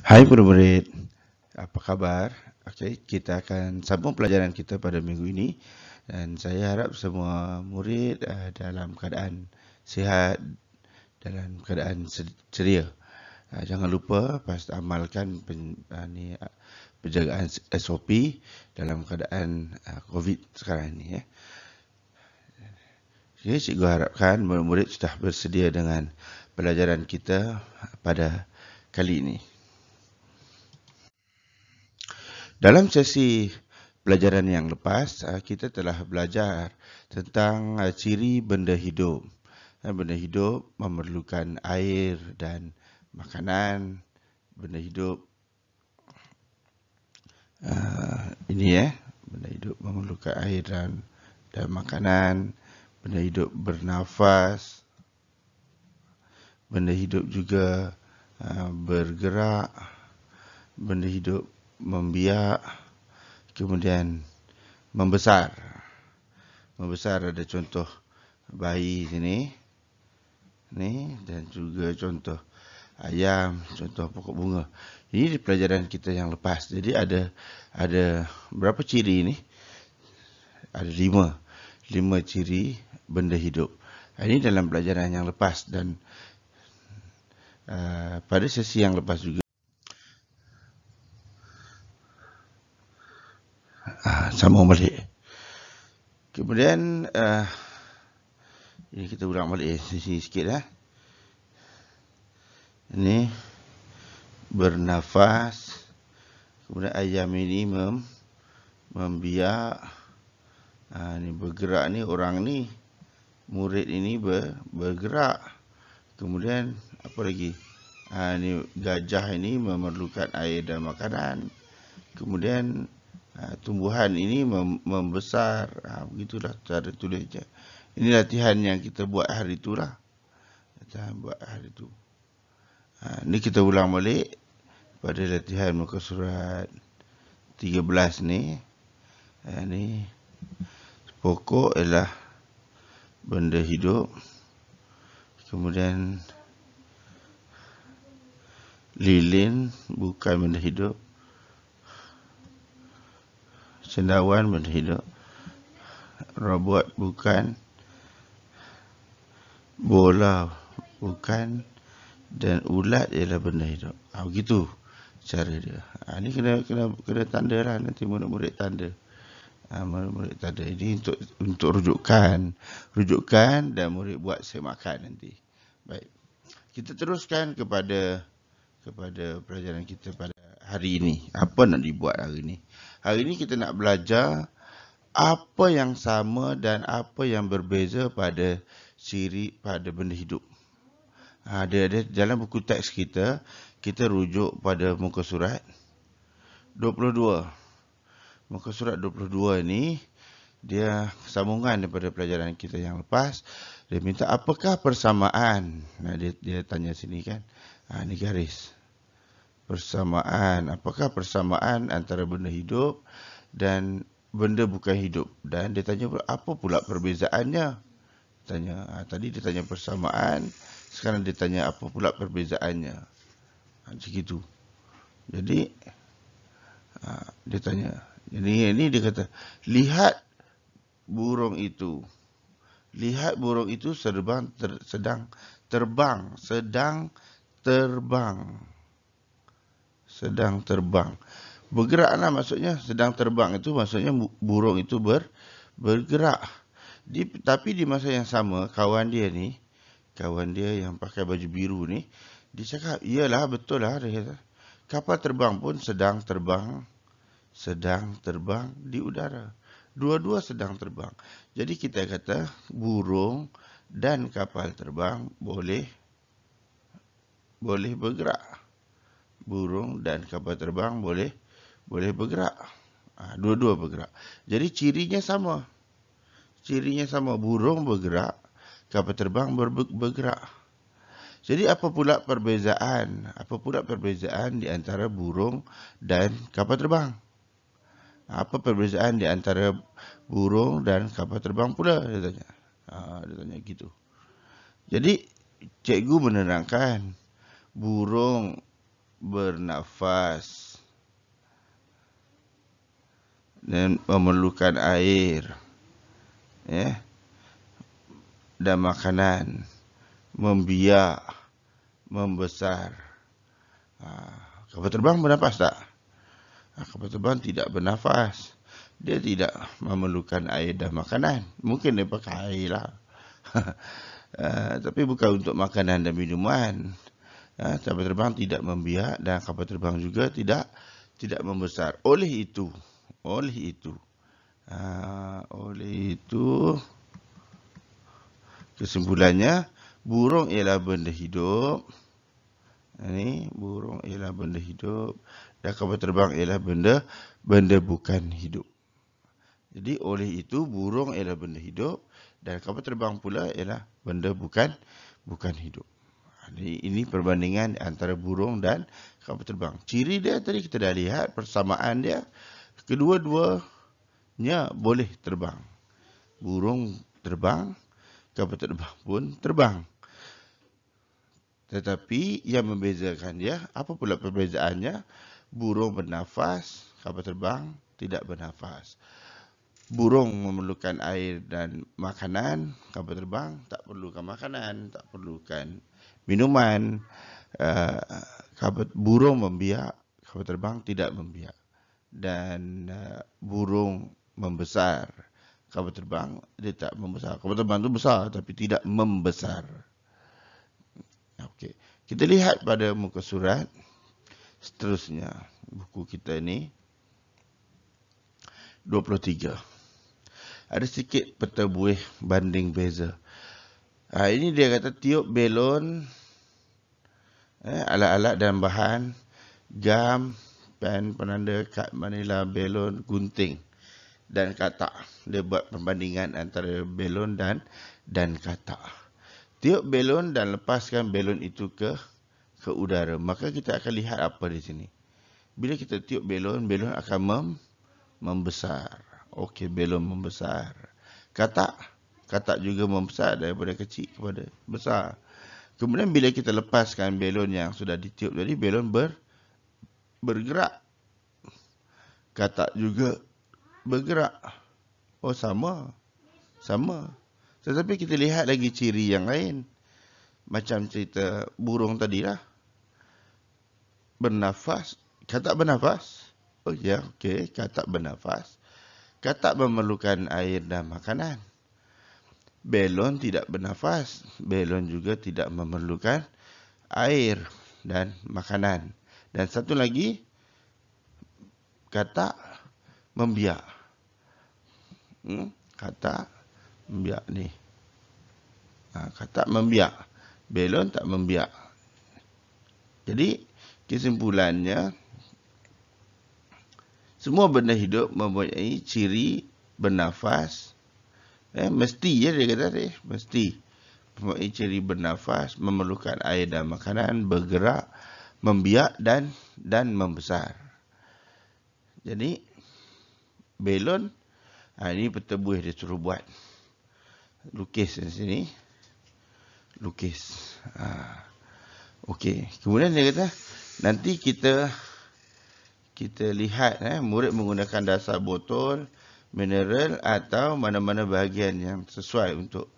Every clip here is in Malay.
Hai murid-murid, apa kabar? Okey, kita akan sambung pelajaran kita pada minggu ini dan saya harap semua murid dalam keadaan sihat, dalam keadaan ceria. Jangan lupa amalkan penjagaan SOP dalam keadaan COVID sekarang ini ya. Okey, cikgu harapkan murid-murid sudah bersedia dengan pelajaran kita pada kali ini. Dalam sesi pelajaran yang lepas, kita telah belajar tentang ciri benda hidup. Benda hidup memerlukan air dan makanan. Benda hidup benda hidup memerlukan air dan makanan. Benda hidup bernafas. Benda hidup juga bergerak. Benda hidup membiak, kemudian membesar. Membesar ada contoh bayi sini, ni, dan juga contoh ayam, contoh pokok bunga. Ini di pelajaran kita yang lepas. Jadi ada berapa ciri ni? Ada 5 ciri benda hidup. Ini dalam pelajaran yang lepas dan pada sesi yang lepas juga sambung balik. Kemudian ini kita ulang balik sini sikit . Ini bernafas. Kemudian ayam ini membiak. Ini bergerak ni, orang ni, murid ini bergerak. Kemudian apa lagi? Ini gajah ini memerlukan air dan makanan. Kemudian tumbuhan ini membesar. Begitulah cara tulisnya. Ini latihan yang kita buat hari itulah. Ini kita ulang balik pada latihan muka surat 13 ni. Ini pokok ialah benda hidup. Kemudian lilin bukan benda hidup. Cendawan benda hidup. Robot bukan. Bola bukan. Dan ulat ialah benda hidup. Begitu cara dia. Ini kena tanda lah. Nanti murid-murid tanda. Murid-murid tanda. Ini untuk rujukan dan murid buat semakan nanti. Baik. Kita teruskan kepada pelajaran kita pada hari ini. Apa nak dibuat hari ini? Hari ini kita nak belajar apa yang sama dan apa yang berbeza pada ciri pada benda hidup. Dalam buku teks kita rujuk pada muka surat 22. Muka surat 22 ini dia sambungan daripada pelajaran kita yang lepas. Dia minta apakah persamaan. Dia tanya sini kan. Ini garis. Persamaan. Apakah persamaan antara benda hidup dan benda bukan hidup? Dan dia tanya apa pula perbezaannya? Tadi dia tanya persamaan. Sekarang dia tanya apa pula perbezaannya. Macam itu. Jadi dia tanya. Ini dia kata, lihat burung itu. Lihat burung itu sedang terbang. Sedang terbang. Bergeraklah maksudnya. Sedang terbang itu maksudnya burung itu bergerak. Tapi di masa yang sama, kawan dia yang pakai baju biru ni, dia cakap, iyalah betul lah. Dia kata, kapal terbang pun sedang terbang di udara. Dua-dua sedang terbang. Jadi kita kata burung dan kapal terbang boleh bergerak. Burung dan kapal terbang boleh bergerak. Dua-dua bergerak. Jadi cirinya sama. Burung bergerak, kapal terbang bergerak. Jadi apa pula perbezaan? Di antara burung dan kapal terbang? Apa perbezaan di antara burung dan kapal terbang pula? Dia tanya gitu. Jadi cikgu menerangkan burung bernafas dan memerlukan air, ya, dan makanan, membiak, membesar. Kapal terbang bernafas tak? Kapal terbang tidak bernafas. Dia tidak memerlukan air dan makanan. Mungkin dia pakai air lah. Tapi bukan untuk makanan dan minuman. Kapal terbang tidak membiak dan kapal terbang juga tidak membesar. Oleh itu, kesimpulannya, burung ialah benda hidup. Ini burung ialah benda hidup dan kapal terbang ialah benda bukan hidup. Jadi oleh itu burung ialah benda hidup dan kapal terbang pula ialah benda bukan hidup. Ini perbandingan antara burung dan kapal terbang. Ciri dia tadi kita dah lihat, persamaan dia. Kedua-duanya boleh terbang. Burung terbang, kapal terbang pun terbang. Tetapi yang membezakan dia, apa pula perbezaannya? Burung bernafas, kapal terbang tidak bernafas. Burung memerlukan air dan makanan, kapal terbang tak perlukan makanan, tak perlukan minuman. Burung membiak, kapal terbang tidak membiak. Dan burung membesar, kapal terbang dia tak membesar. Kapal terbang itu besar tapi tidak membesar. Okey, kita lihat pada muka surat seterusnya buku kita ni 23. Ada sikit pertebuih banding beza. Ini dia kata tiup belon, alat-alat dan bahan, gam, pen, penanda, kad manila, belon, gunting dan katak. Dia buat perbandingan antara belon dan katak. Tiup belon dan lepaskan belon itu ke udara. Maka kita akan lihat apa di sini. Bila kita tiup belon, belon akan membesar. Okey, belon membesar. Katak juga membesar daripada kecil kepada besar. Kemudian bila kita lepaskan belon yang sudah ditiup tadi, belon bergerak. Katak juga bergerak. Oh, sama. Tetapi kita lihat lagi ciri yang lain. Macam cerita burung tadilah. Bernafas. Katak bernafas. Oh ya, okey. Katak bernafas. Katak memerlukan air dan makanan. Belon tidak bernafas. Belon juga tidak memerlukan air dan makanan. Dan satu lagi, katak membiak. Katak membiak ni. Katak membiak. Belon tak membiak. Jadi, kesimpulannya, semua benda hidup mempunyai ciri bernafas. Mesti je dia kata tadi. Mesti. Mempunyai ciri bernafas, memerlukan air dan makanan, bergerak, membiak dan membesar. Jadi, belon, ini pertebuih dia suruh buat. Lukis di sini. Lukis. Okey. Kemudian dia kata, nanti kita lihat murid menggunakan dasar botol, mineral atau mana-mana bahagian yang sesuai untuk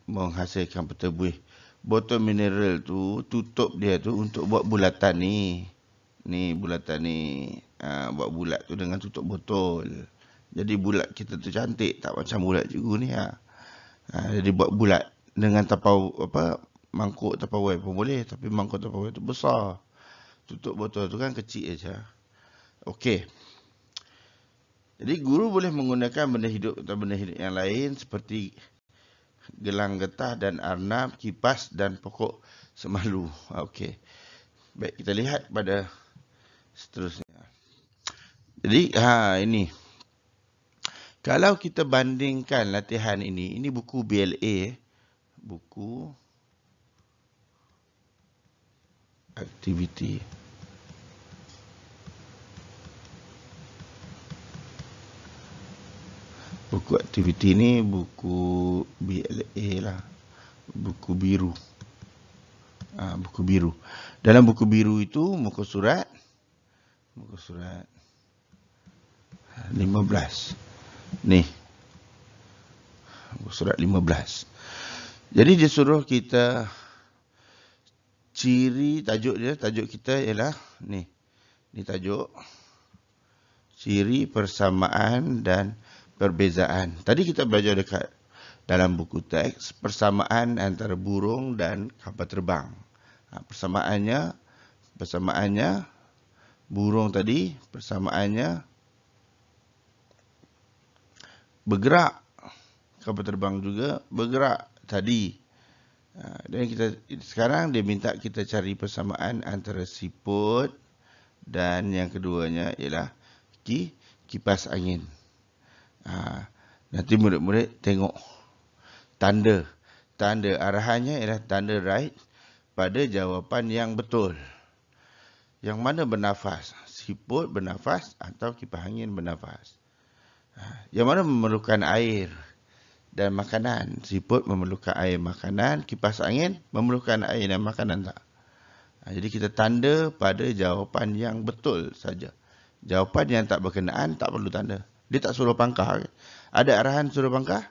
menghasilkan pertebuih. Botol mineral tu, tutup dia tu untuk buat bulatan ni. Ni bulatan ni. Buat bulat tu dengan tutup botol. Jadi bulat kita tu cantik, tak macam bulat cikgu ni. Jadi buat bulat dengan mangkuk Tupperware pun boleh, tapi mangkuk Tupperware tu besar. Tutup botol tu kan kecil aja. Okey. Jadi guru boleh menggunakan benda hidup atau benda hidup yang lain seperti gelang getah dan arnab, kipas dan pokok semalu. Okey. Baik, kita lihat pada seterusnya. Jadi ini. Kalau kita bandingkan latihan ini buku BLA, buku aktiviti. Buku aktiviti ni buku BLA lah. Buku biru. Buku biru. Dalam buku biru itu muka surat 15. Nih. Muka surat 15. Jadi dia suruh kita ciri tajuk kita ialah ni. Ni tajuk. Ciri persamaan dan perbezaan. Tadi kita belajar dekat dalam buku teks persamaan antara burung dan kapal terbang. Persamaannya burung tadi, persamaannya bergerak. Kapal terbang juga bergerak tadi. Dan sekarang dia minta kita cari persamaan antara siput dan yang keduanya ialah kipas angin. Nanti murid-murid tengok tanda arahannya ialah tanda right pada jawapan yang betul. Yang mana bernafas? Siput bernafas atau kipas angin bernafas? Yang mana memerlukan air dan makanan? Siput memerlukan air makanan, kipas angin memerlukan air dan makanan tak? Jadi kita tanda pada jawapan yang betul saja. Jawapan yang tak berkenaan tak perlu tanda. Dia tak suruh pangkah. Ada arahan suruh pangkah?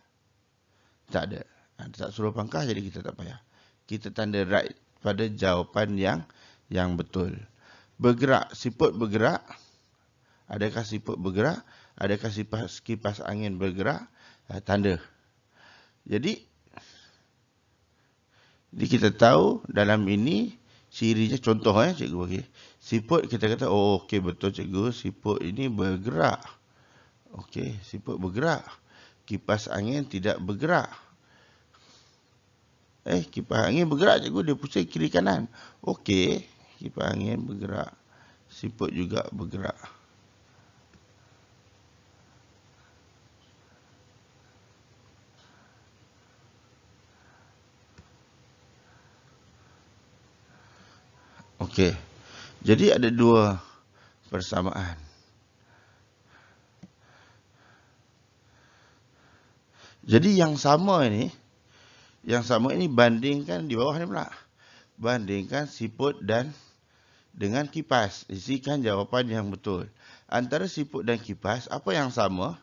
Tak ada. Tak suruh pangkah, jadi kita tak payah. Kita tanda right pada jawapan yang betul. Bergerak, siput bergerak. Adakah siput bergerak? Adakah kipas angin bergerak? Tanda. Jadi kita tahu dalam ini cirinya, contoh cikgu bagi. Siput kita kata, oh okey betul cikgu, siput ini bergerak. Okey, siput bergerak. Kipas angin tidak bergerak. Kipas angin bergerak cikgu, dia pusing kiri kanan. Okey, kipas angin bergerak. Siput juga bergerak. Okey. Jadi ada dua persamaan. Jadi yang sama ini bandingkan di bawah ni pula. Bandingkan siput dengan kipas. Isikan jawapan yang betul. Antara siput dan kipas, apa yang sama?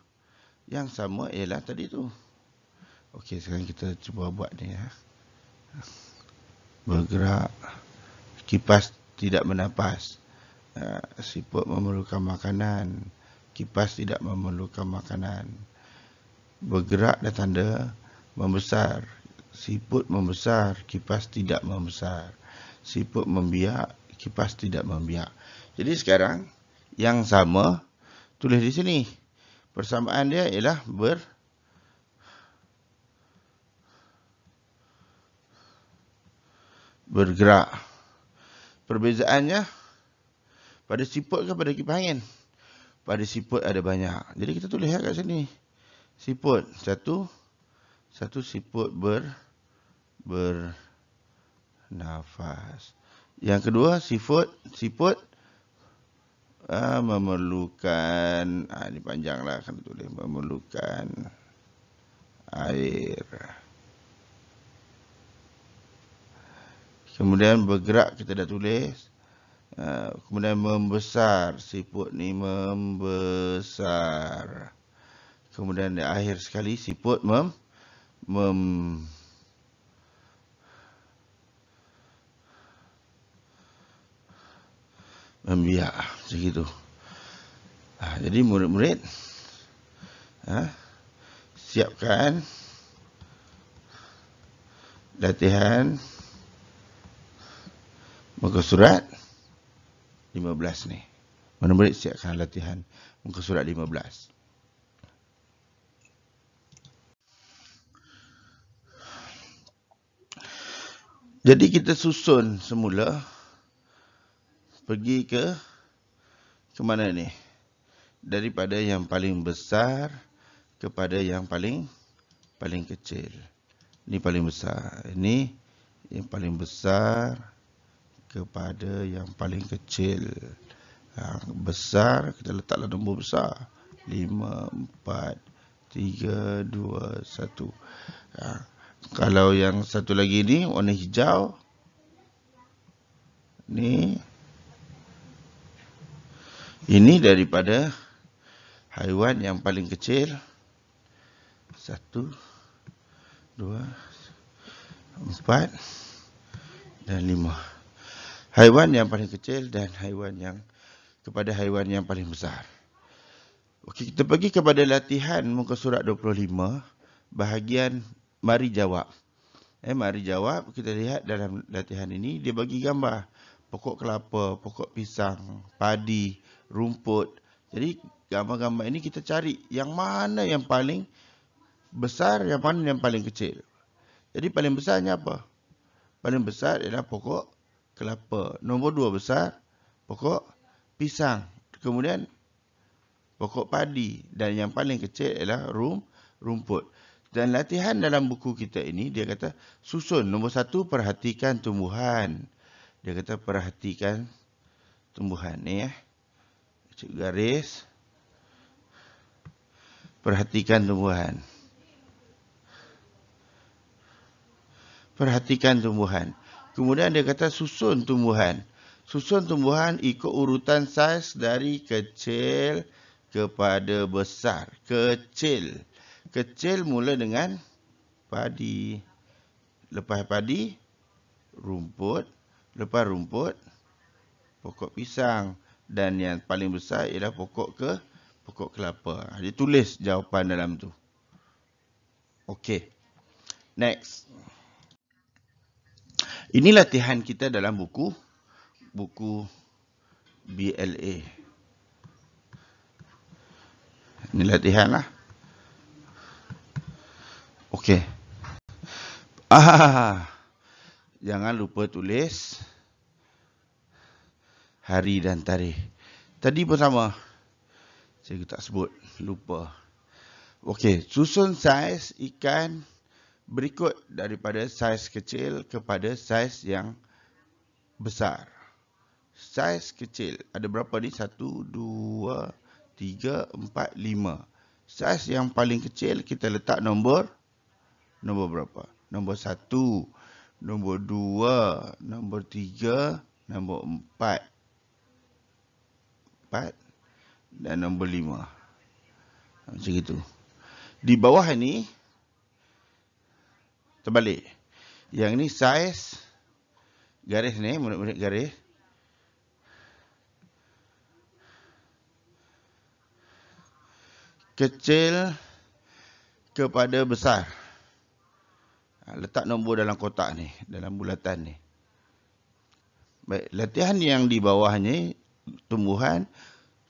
Yang sama ialah tadi tu. Okey, sekarang kita cuba buat ni ya. Bergerak. Kipas tidak bernafas. Siput memerlukan makanan. Kipas tidak memerlukan makanan. Bergerak dan tanda membesar. Siput membesar, kipas tidak membesar. Siput membiak, kipas tidak membiak. Jadi sekarang yang sama tulis di sini. Persamaan dia ialah bergerak. Perbezaannya pada siput ke pada kipas angin? Pada siput ada banyak. Jadi kita tulis kat sini. Siput. Satu siput bernafas. Yang kedua, siput memerlukan, ini panjanglah kan tulis, memerlukan air. Kemudian bergerak kita dah tulis. Kemudian membesar, siput ni membesar. Kemudian di akhir sekali siput membiak, macam itu. Jadi murid-murid siapkan latihan muka surat 15 ni. Murid-murid siapkan latihan muka surat 15. Jadi kita susun semula pergi ke mana ni? Daripada yang paling besar kepada yang paling kecil. Ini paling besar. Ini yang paling besar kepada yang paling kecil. Besar kita letaklah nombor besar. 5, 4, 3, 2, 1. Kalau yang satu lagi ni warna hijau, Ini daripada haiwan yang paling kecil. 1, 2, 4 dan 5. Haiwan yang paling kecil dan haiwan yang paling besar. Okey, kita pergi kepada latihan muka surat 25, bahagian mari jawab. Mari jawab, kita lihat dalam latihan ini, dia bagi gambar pokok kelapa, pokok pisang, padi, rumput. Jadi, gambar-gambar ini kita cari yang mana yang paling besar, yang mana yang paling kecil. Jadi, paling besarnya apa? Paling besar ialah pokok kelapa. Nombor 2 besar, pokok pisang. Kemudian, pokok padi. Dan yang paling kecil ialah rumput. Dan latihan dalam buku kita ini, dia kata susun. Nombor 1, perhatikan tumbuhan. Dia kata perhatikan tumbuhan. Ni cik garis. Perhatikan tumbuhan. Perhatikan tumbuhan. Kemudian dia kata susun tumbuhan. Susun tumbuhan ikut urutan saiz dari kecil kepada besar. Kecil. Kecil mula dengan padi. Lepas padi, rumput. Lepas rumput, pokok pisang. Dan yang paling besar ialah pokok kelapa. Dia tulis jawapan dalam tu. Okey. Next. Ini latihan kita dalam buku BLA. Ini latihan lah. Okey. Jangan lupa tulis hari dan tarikh. Tadi pun sama. Saya tak sebut. Lupa. Okey. Susun saiz ikan berikut daripada saiz kecil kepada saiz yang besar. Saiz kecil. Ada berapa ni? 1, 2, 3, 4, 5. Saiz yang paling kecil kita letak nombor berapa? Nombor 1, nombor 2, nombor 3, nombor 4 dan nombor 5. Macam itu. Di bawah ini terbalik. Yang ni saiz garis ni, murid-murid garis. Kecil kepada besar. Letak nombor dalam kotak ni, dalam bulatan ni. Baik, latihan yang di bawah ni, tumbuhan,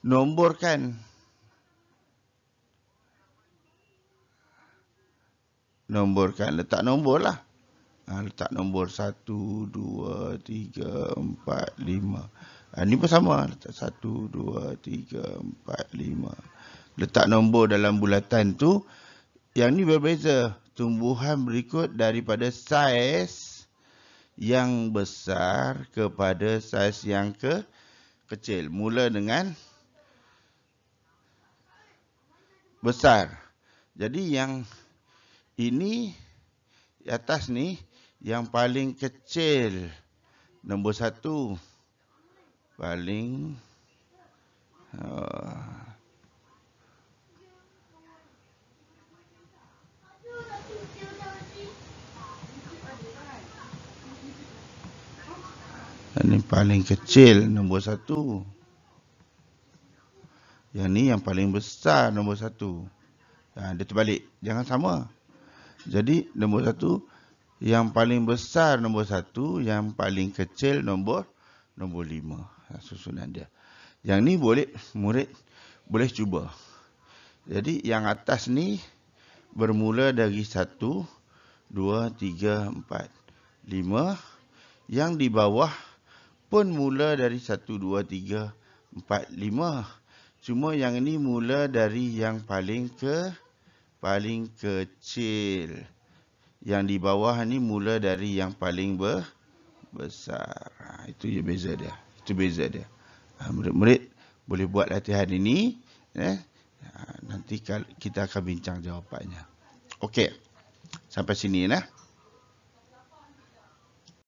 nomborkan. Nomborkan, letak nombor lah. Letak nombor 1, 2, 3, 4, 5. Ni pun sama, letak 1, 2, 3, 4, 5. Letak nombor dalam bulatan tu. Yang ni berbeza. Tumbuhan berikut daripada saiz yang besar kepada saiz yang kecil. Mula dengan besar. Jadi yang ini di atas ni yang paling kecil. Nombor 1 paling ini paling kecil, nombor 1. Yang ni yang paling besar, nombor 1. Dia terbalik. Jangan sama. Jadi, nombor 1, yang paling besar, nombor 1. Yang paling kecil, nombor 5. Susunan dia. Yang ni murid boleh cuba. Jadi, yang atas ni bermula dari 1, 2, 3, 4, 5. Yang di bawah pun mula dari 1, 2, 3, 4, 5. Cuma yang ini mula dari yang paling kecil. Yang di bawah ni mula dari yang paling besar. Itu je beza dia. Itu beza dia. Murid-murid boleh buat latihan ini. Nanti kita akan bincang jawapannya. Okey. Sampai sini.